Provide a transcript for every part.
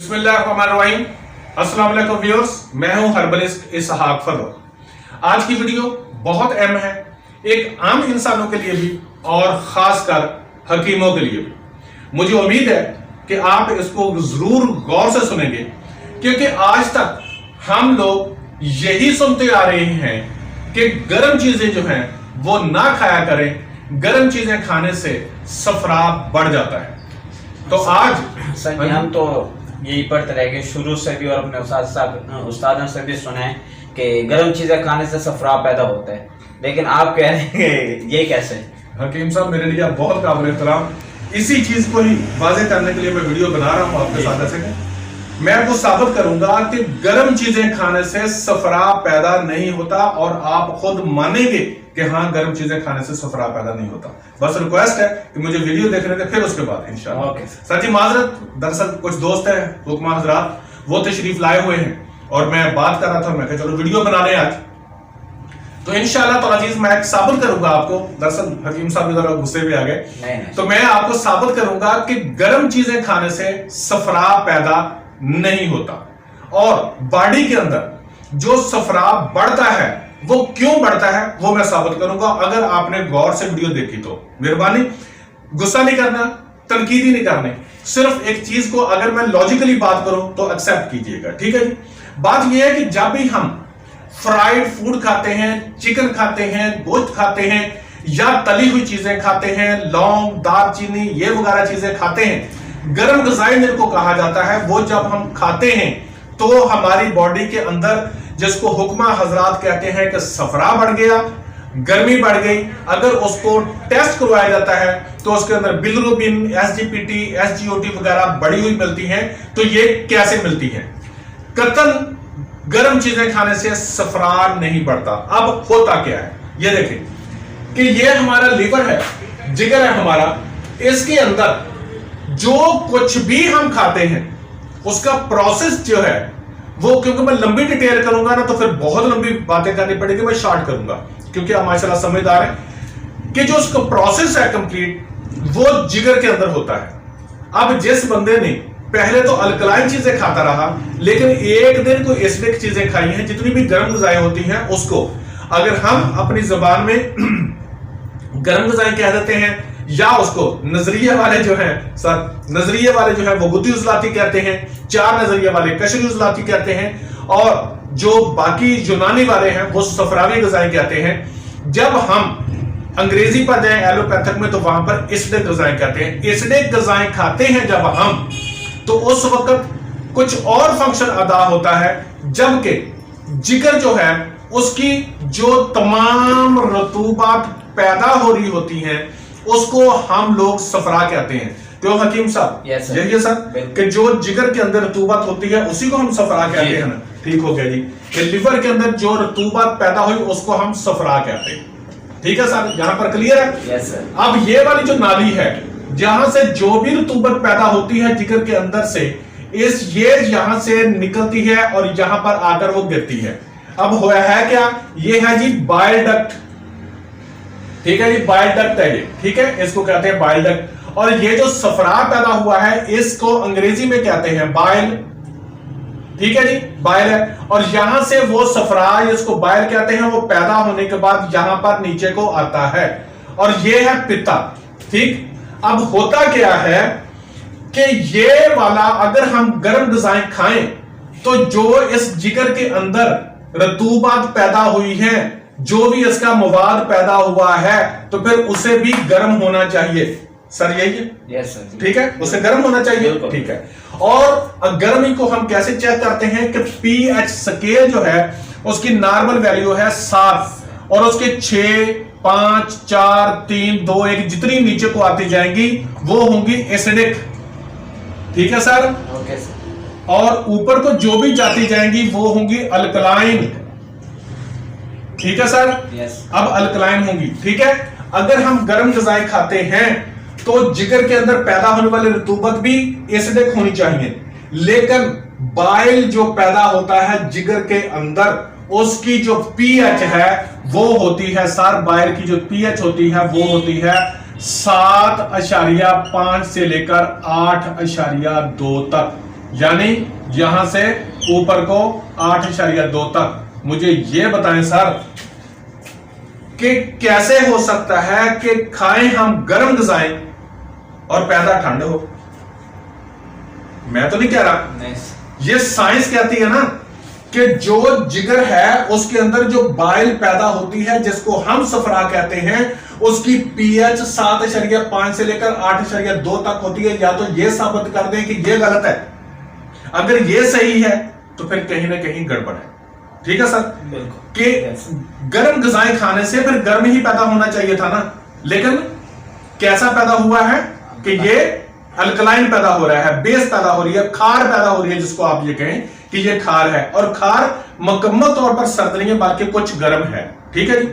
बिस्मिल्लाहिर्रहमानिर्रहीम। अस्सलाम वालेकुम व्यूअर्स, मैं हूं हर्बलिस्ट इसहाक फर्रुख। आज की वीडियो बहुत अहम है, एक आम इंसानों के लिए भी और खासकर हकीमों के लिए भी। मुझे उम्मीद है कि आप इसको जरूर गौर से सुनेंगे, क्योंकि आज तक हम लोग यही सुनते आ रहे हैं कि गर्म चीजें जो हैं वो ना खाया करें, गर्म चीजें खाने से सफरा बढ़ जाता है। तो आज सर हम तो यही पढ़ते रह गए शुरू से भी, और अपने उस्तादों से भी सुने कि गर्म चीजें खाने से सफरा पैदा होता है, लेकिन आप कह रहे हैं ये कैसे? हकीम साहब, मेरे लिए आप बहुत काबिल एहतराम। इसी चीज को ही वाजे करने के लिए मैं वीडियो बना रहा हूं आपके साथ। ऐसे मैं आपको साबित करूंगा कि गर्म चीजें खाने से सफरा पैदा नहीं होता, और आप खुद मानेंगे कि हाँ, गर्म चीजें खाने से सफरा पैदा नहीं होता। बस रिक्वेस्ट है कि मुझे वीडियो देखने के फिर उसके बाद इंशाल्लाह। सर जी माजरत, दरअसल कुछ दोस्त हैं हुक्मा हजरात, वो तशरीफ लाए हुए हैं और मैं बात कर रहा था, मैं चलो वीडियो बना लें आज। तो इंशाल्लाह तो अजीज मैं साबित करूंगा आपको। दरअसल हकीम साहब इधर गुस्से में आ गए, तो मैं आपको साबित करूंगा कि गर्म चीजें खाने से सफरा पैदा नहीं होता, और बॉडी के अंदर जो सफरा बढ़ता है वो क्यों बढ़ता है वो मैं साबित करूंगा, अगर आपने गौर से वीडियो देखी तो। मेहरबानी गुस्सा नहीं करना, तनकीद ही नहीं करनी, सिर्फ एक चीज को अगर मैं लॉजिकली बात करूं तो एक्सेप्ट कीजिएगा, ठीक है जी। बात यह है कि जब भी हम फ्राइड फूड खाते हैं, चिकन खाते हैं, गोश्त खाते हैं, या तली हुई चीजें खाते हैं, लौंग, दालचीनी, ये वगैरह चीजें खाते हैं, गर्म ग़िज़ाएं जिनको कहा जाता है, वो जब हम खाते हैं तो हमारी बॉडी के अंदर, जिसको हुक्मा हजरात कहते हैं कि सफरा बढ़ गया, गर्मी बढ़ गई, अगर उसको टेस्ट करवाया जाता है तो उसके अंदर बिलिरुबिन, एसजीपीटी, एसजीओटी वगैरह बढ़ी हुई मिलती हैं। तो ये कैसे मिलती हैं? कतन गर्म चीजें खाने से सफरा नहीं बढ़ता। अब होता क्या है, ये देखें कि ये हमारा लीवर है, जिगर है हमारा, इसके अंदर जो कुछ भी हम खाते हैं उसका प्रोसेस जो है वो, क्योंकि मैं लंबी डिटेल करूंगा ना तो फिर बहुत लंबी बातें करनी पड़ेगी, मैं शॉर्ट करूंगा, क्योंकि आप माशाल्लाह समझदार हैं कि जो उसका प्रोसेस है कंप्लीट, वो जिगर के अंदर होता है। अब जिस बंदे ने पहले तो अल्कलाइन चीजें खाता रहा, लेकिन एक दिन कोई एसिडिक चीजें खाई हैं, जितनी भी गर्म ग़िज़ाएं होती हैं उसको अगर हम अपनी जुबान में गर्म ग़िज़ाएं कह देते हैं, या उसको नजरिए वाले जो हैं सर, नजरिए वाले जो हैं वो गुद्दी उजलाती कहते हैं, चार नजरिए वाले कशरी उजलाती कहते हैं, और जो बाकी यूनानी वाले हैं वो सफरावी ग़िज़ाएं कहते हैं। जब हम अंग्रेजी पर जाएं एलोपैथिक में तो वहां पर एसिडिक ग़िज़ाएं कहते हैं। एसिडिक ग़िज़ाएं खाते हैं जब हम, तो उस वक्त कुछ और फंक्शन अदा होता है, जबकि जिगर जो है उसकी जो तमाम रतूबात पैदा हो रही होती हैं उसको हम लोग सफरा कहते हैं। तो हकीम साहब यही है सर कि जो जिगर के अंदर रतूबत होती है उसी को हम सफरा कहते हैं ना। ठीक हो गया जी, कि लिवर के अंदर जो रतूबत पैदा हुई उसको हम सफरा कहते हैं। ठीक है सर, यहां पर क्लियर है? Yes sir. अब ये वाली जो नाली है जहां से जो भी रतूबत पैदा होती है जिगर के अंदर से, ये यहां से निकलती है और यहां पर आकर वो गिरती है। अब हुआ है क्या, ये है जी बाइल डक्ट। ठीक है जी, बाइल डक्ट है ये, ठीक है, इसको कहते हैं बाइल डक्ट। और ये जो सफरा पैदा हुआ है इसको अंग्रेजी में कहते हैं बाइल। ठीक है जी, बाइल है, और यहां से वो सफरा, इसको बाइल कहते हैं, वो पैदा होने के बाद यहां पर नीचे को आता है, और ये है पित्ता। ठीक, अब होता क्या है कि ये वाला अगर हम गर्म ग़िज़ाएं खाएं तो जो इस जिगर के अंदर रतूबत पैदा हुई है, जो भी इसका मवाद पैदा हुआ है, तो फिर उसे भी गर्म होना चाहिए। सर यही है? Yes sir. ठीक है, उसे गर्म होना चाहिए। ठीक है, और गर्मी को हम कैसे चेक करते हैं कि पीएच स्केल जो है उसकी नॉर्मल वैल्यू है 7, और उसके 6, 5, 4, 3, 2, 1 जितनी नीचे को आती जाएंगी वो होंगी एसिडिक। ठीक है सर? Okay sir. और ऊपर को जो भी जाती जाएंगी वो होंगी अल्कलाइन। ठीक है सर? यस। अब अल्कलाइन होंगी। ठीक है, अगर हम गर्म ग़िज़ाएं खाते हैं तो जिगर के अंदर पैदा होने वाली रतूबत भी एसिडिक होनी चाहिए, लेकिन बाइल जो पैदा होता है जिगर के अंदर, उसकी जो पीएच है वो होती है सर, बाइल की जो पीएच होती है वो होती है 7.5 से लेकर 8.2 तक। यानी यहां से ऊपर को 8.2 तक। मुझे ये बताएं सर कि कैसे हो सकता है कि खाएं हम गर्म ग़िज़ाएं और पैदा ठंड हो? मैं तो नहीं कह रहा, नहीं। ये साइंस कहती है ना कि जो जिगर है उसके अंदर जो बाइल पैदा होती है जिसको हम सफरा कहते हैं, उसकी पीएच 7.5 से लेकर 8.2 तक होती है। या तो ये साबित कर दें कि ये गलत है, अगर ये सही है तो फिर कहीं ना कहीं गड़बड़ है। ठीक है सर, बिल्कुल कि गर्म ग़िज़ाएं खाने से फिर गर्म ही पैदा होना चाहिए था ना, लेकिन कैसा पैदा हुआ है कि ये अल्कलाइन पैदा हो रहा है, बेस पैदा हो रही है, खार पैदा हो रही है, जिसको आप ये कहें कि ये खार है। और खार मुकम्मल तौर पर सर्द नहीं है बल्कि कुछ गर्म है। ठीक है जी,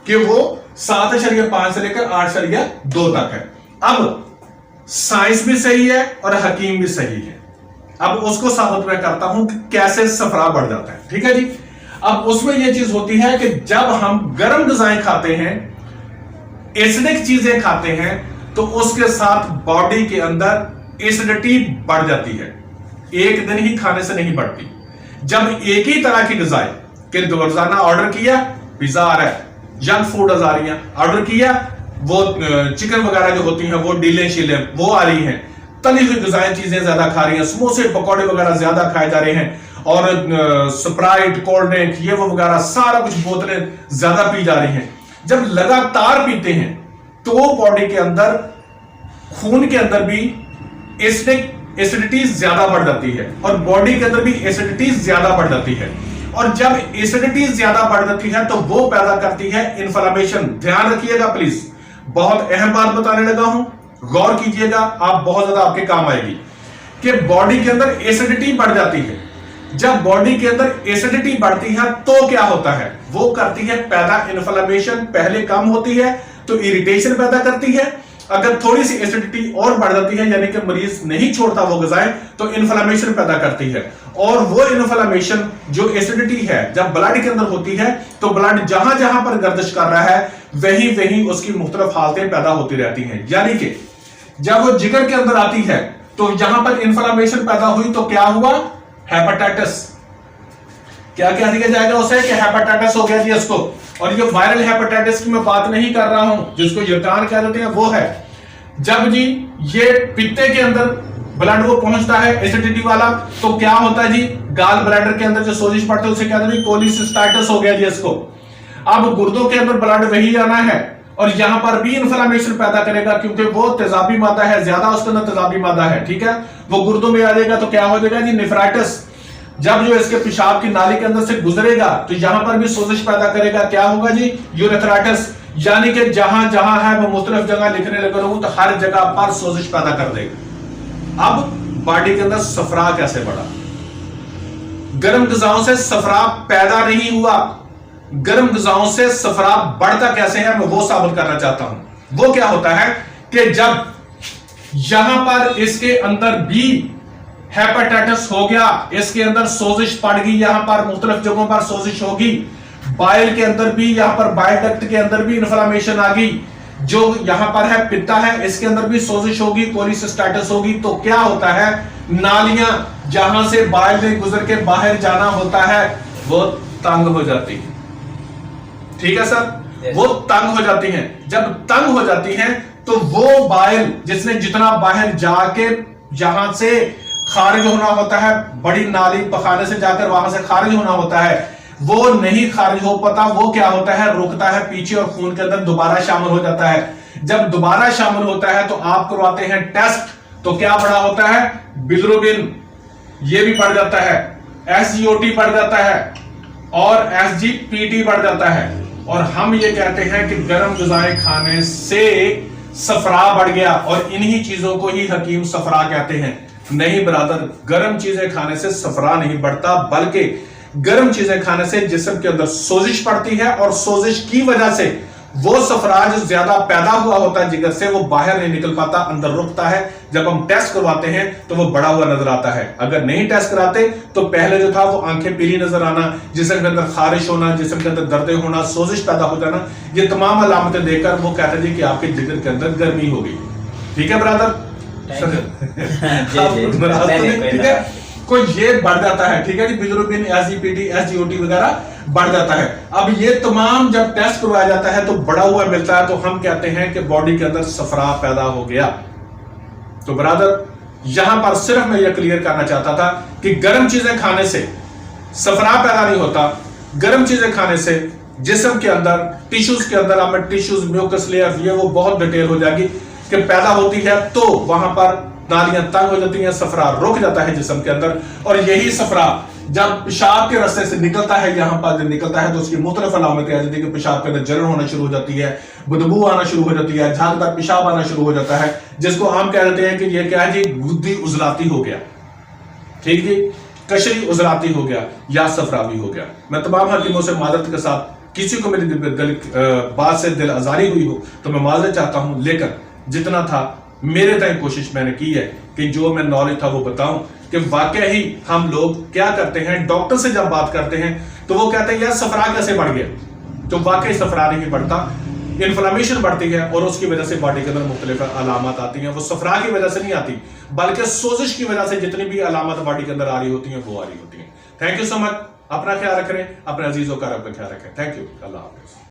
कि वो 7.5 से लेकर 8.2 तक है। अब साइंस भी सही है और हकीम भी सही है। अब उसको साबित मैं करता हूं कि कैसे सफरा बढ़ जाता है। ठीक है जी, अब उसमें यह चीज होती है कि जब हम गर्म ग़िज़ाएं खाते हैं, एसिडिक चीजें खाते हैं, तो उसके साथ बॉडी के अंदर एसिडिटी बढ़ जाती है। एक दिन ही खाने से नहीं बढ़ती। जब एक ही तरह की ग़िज़ाएं कि रोजाना ऑर्डर किया, पिज्जा आ रहा है, जंक फूड आ रही है, ऑर्डर किया, वो चिकन वगैरह जो होती हैं वो डीले शीले वो आ रही हैं, तली हुई ग़िज़ाएं चीजें ज्यादा खा रही हैं, समोसे पकौड़े वगैरह ज्यादा खाए जा रहे हैं, और स्प्राइट, कोल्ड ड्रिंक, ये वो वगैरह सारा कुछ बोतलें ज्यादा पी जा रही हैं। जब लगातार पीते हैं तो बॉडी के अंदर, खून के अंदर भी एसिडिटी ज्यादा बढ़ जाती है और बॉडी के अंदर भी एसिडिटी ज्यादा बढ़ जाती है। और जब एसिडिटी ज्यादा बढ़ जाती है तो वो पैदा करती है इन्फ्लेमेशन। ध्यान रखिएगा प्लीज, बहुत अहम बात बताने लगा हूं, गौर कीजिएगा, आप बहुत ज्यादा आपके काम आएगी। कि बॉडी के अंदर एसिडिटी बढ़ जाती है। जब बॉडी के अंदर एसिडिटी बढ़ती है तो क्या होता है, वो करती है पैदा इन्फ्लेमेशन। पहले कम होती है तो इरिटेशन पैदा करती है, अगर थोड़ी सी एसिडिटी और बढ़ जाती है यानी कि मरीज नहीं छोड़ता वो ग़िज़ाएं तो इन्फ्लेमेशन पैदा करती है। और वो इन्फ्लेमेशन जो एसिडिटी है जब ब्लड के अंदर होती है तो ब्लड जहां जहां पर गर्दिश कर रहा है वहीं वहीं उसकी मुख्तलिफ हालतें पैदा होती रहती हैं। यानी कि जब वो जिगर के अंदर आती है तो यहां पर इन्फ्लेमेशन पैदा हुई तो क्या हुआ, हेपेटाइटिस। क्या कह दिया जाएगा उसे कि हेपेटाइटिस हो गया जी इसको। और ये वायरल हेपेटाइटिस की मैं बात नहीं कर रहा हूं, जिसको यकान कह देते हैं, वो है जब जी ये पित्ते के अंदर ब्लड वो पहुंचता है एसिडिटी वाला, तो क्या होता है जी, गाल ब्लैडर के अंदर जो सोजिश पड़ते हैं उसे कहते हैं कोलिसिस्टाइटिस हो गया जी इसको। अब गुर्दों के अंदर ब्लड वही आना है और यहां पर भी इन्फ्लेमेशन पैदा करेगा क्योंकि वो तेजाबी मादा है, ज्यादा उसके अंदर तेजाबी मादा है। ठीक है, वो गुर्दों में आ जाएगा तो क्या हो जाएगा जी, नेफ्राइटिस। जब जो इसके पेशाब की नाली के अंदर से गुजरेगा तो यहां पर भी सोजिश पैदा करेगा, क्या होगा जी, यूरेथ्राइटिस। यानी कि जहां जहां है मैं मुख्तलिफ जगह लिखने लगा हूं तो हर जगह पर सोजिश पैदा कर देगा। अब बॉडी के अंदर सफरा कैसे बढ़ा? गर्म ग़िज़ाओं से सफरा पैदा नहीं हुआ, गर्म ग़िज़ाओं से सफरा बढ़ता कैसे है मैं वो साबित करना चाहता हूं। वो क्या होता है कि जब यहां पर इसके अंदर भी हेपेटाइटिस हो गया, इसके अंदर सोजिश पड़ गई, यहां पर मुख्तलिफ जगहों पर सोजिश होगी, बाइल के अंदर भी, यहां पर बाइल डक्ट के अंदर भी इन्फ्लेमेशन आ गई, जो यहां पर है पित्ता है इसके अंदर भी सोजिश होगी, कोलिसिस्टाइटिस होगी, तो क्या होता है, नालियां जहां से बाइल में गुजर के बाहर जाना होता है वो तंग हो जाती है। ठीक है सर, वो तंग हो जाती हैं। जब तंग हो जाती हैं तो वो बाइल जिसने जितना बाहर जाके जहां से खारिज होना होता है, बड़ी नाली पखाने से जाकर वहां से खारिज होना होता है, वो नहीं खारिज हो पाता, वो क्या होता है, रुकता है पीछे और खून के अंदर दोबारा शामिल हो जाता है। जब दोबारा शामिल होता है तो आप करवाते हैं टेस्ट, तो क्या बड़ा होता है, बिलिरुबिन ये भी बढ़ जाता है, SGOT बढ़ जाता है और SGPT बढ़ जाता है। और हम ये कहते हैं कि गर्म ग़िज़ाएं खाने से सफरा बढ़ गया और इन्हीं चीजों को ही हकीम सफरा कहते हैं। नहीं ब्रदर, गर्म चीजें खाने से सफरा नहीं बढ़ता, बल्कि गर्म चीजें खाने से जिस्म के अंदर सोजिश पड़ती है और सोजिश की वजह से वो सफरा जो ज्यादा पैदा हुआ होता है जिगर से वो बाहर नहीं निकल पाता, अंदर रुकता है। जब हम टेस्ट करवाते हैं तो वो बड़ा हुआ नजर आता है। अगर नहीं टेस्ट कराते तो पहले जो था वो आंखें पीली नजर आना, जिस्म के अंदर खारिश होना, जिस्म के अंदर दर्द होना, सोजिश पैदा हो जाना, ये तमाम अलामतें देखकर वो कहते थे कि आपके जिगर के अंदर गर्मी हो गई। ठीक है ब्रदर, ठीक है। को ये बढ़ जाता है, ठीक है जी, बिलिरुबिन, एसजीपीटी, एसजीओटी वगैरह बढ़ जाता है। अब ये तमाम जब टेस्ट करवाया जाता है तो बढ़ा हुआ मिलता है, तो हम कहते हैं कि बॉडी के अंदर सफरा पैदा हो गया। तो ब्रदर यहां पर सिर्फ मैं ये क्लियर करना चाहता था कि गर्म चीजें खाने से सफरा पैदा नहीं होता। गर्म चीजें खाने से जिस्म के अंदर, टिश्यूज के अंदर, हमें टिश्यूज, म्यूकस लेयर, ये वो बहुत डिटेल हो जाएगी कि पैदा होती है, तो वहां पर नालियां तंग हो जाती हैं, सफरा रुक जाता है जिस्म के अंदर। और यही सफरा जब पेशाब के रास्ते से निकलता है, यहां पर जब निकलता है तो उसकी मुख्तलिफ अलामतें आ जाती है कि पेशाब के अंदर जलन होना शुरू हो जाती है, बदबू आना शुरू हो जाती है, झागदार पेशाब आना शुरू हो जाता है, जिसको हम कह देते हैं कि ये क्या है जी, गुद्दी उजलाती हो गया, ठीक जी, कशरी उजलाती हो गया या सफरावी हो गया। मैं तमाम हकीमों से माजरत के साथ, किसी को मेरी बात से दिल आजारी हुई हो तो मैं माजरत चाहता हूं, लेकिन जितना था मेरे तक कोशिश मैंने की है कि जो मैं नॉलेज था वो बताऊं कि वाकई ही हम लोग क्या करते हैं। डॉक्टर से जब बात करते हैं तो वो कहते हैं यार सफरा कैसे बढ़ गया, तो वाकई सफरा नहीं बढ़ता, इन्फ्लामेशन बढ़ती है और उसकी वजह से बॉडी के अंदर मुख्तलिफ अलामत आती हैं। वो सफरा की वजह से नहीं आती, बल्कि सोजिश की वजह से जितनी भी अलामत बॉडी के अंदर आ रही होती हैं वो आ रही होती हैं। Thank you so much. अपना ख्याल रख रहे हैं, अपने अजीजों का रब का ख्याल रखें। Thank you. Allah Hafiz.